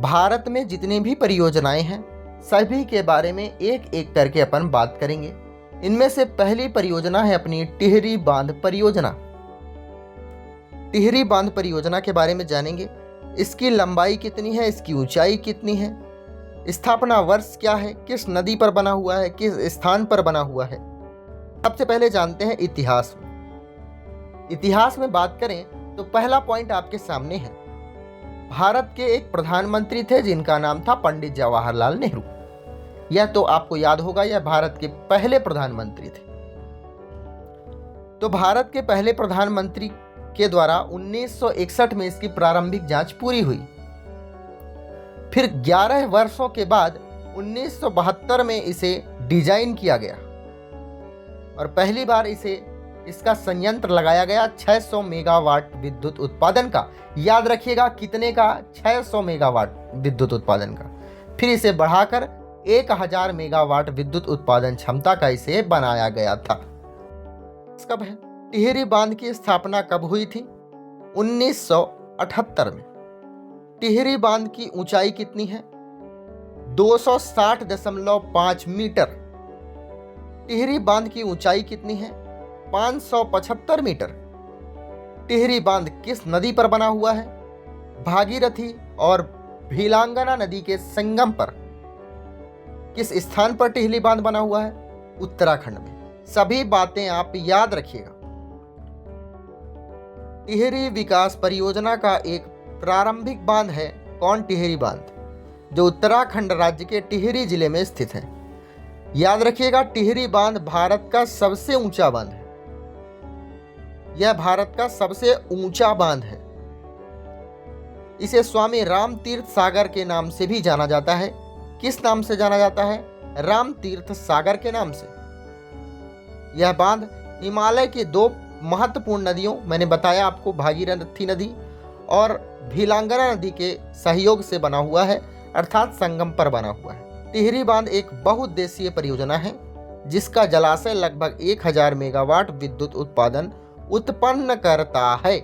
भारत में जितनी भी परियोजनाएं हैं सभी के बारे में एक एक करके अपन बात करेंगे। इनमें से पहली परियोजना है अपनी टिहरी बांध परियोजना। टिहरी बांध परियोजना के बारे में जानेंगे। इसकी लंबाई कितनी है, इसकी ऊंचाई कितनी है, स्थापना वर्ष क्या है, किस नदी पर बना हुआ है, किस स्थान पर बना हुआ है। सबसे पहले जानते हैं इतिहास में। इतिहास में बात करें तो पहला पॉइंट आपके सामने है। भारत के एक प्रधानमंत्री थे जिनका नाम था पंडित जवाहरलाल नेहरू। यह तो आपको याद होगा, यह भारत के पहले प्रधानमंत्री थे। तो भारत के पहले प्रधानमंत्री के द्वारा 1961 में इसकी प्रारंभिक जांच पूरी हुई। फिर 11 वर्षों के बाद 1972 में इसे डिजाइन किया गया और पहली बार इसका संयंत्र लगाया गया 600 मेगावाट विद्युत उत्पादन का। याद रखिएगा कितने का, 600 मेगावाट विद्युत उत्पादन का। फिर इसे बढ़ाकर 1000 मेगावाट विद्युत उत्पादन क्षमता का इसे बनाया गया था। कब है टिहरी बांध की स्थापना कब हुई थी? 1978 में। टिहरी बांध की ऊंचाई कितनी है? 260.5 मीटर। टिहरी बांध की ऊंचाई कितनी है? 575 मीटर। टिहरी बांध किस नदी पर बना हुआ है? भागीरथी और भीलांगना नदी के संगम पर। किस स्थान पर टिहरी बांध बना हुआ है? उत्तराखंड में। सभी बातें आप याद रखिएगा। टिहरी विकास परियोजना का एक प्रारंभिक बांध है कौन? टिहरी बांध, जो उत्तराखंड राज्य के टिहरी जिले में स्थित है। याद रखिएगा टिहरी बांध भारत का सबसे ऊंचा बांध है। यह भारत का सबसे ऊंचा बांध है। इसे स्वामी राम तीर्थ सागर के नाम से भी जाना जाता है। किस नाम से जाना जाता है? राम तीर्थ सागर के नाम से। यह बांध हिमालय की दो महत्वपूर्ण नदियों, मैंने बताया आपको, भागीरथी नदी और भीलांगना नदी के सहयोग से बना हुआ है, अर्थात संगम पर बना हुआ है। टिहरी बांध एक बहुउद्देशीय परियोजना है जिसका जलाशय लगभग 1000 मेगावाट विद्युत उत्पादन उत्पन्न करता है।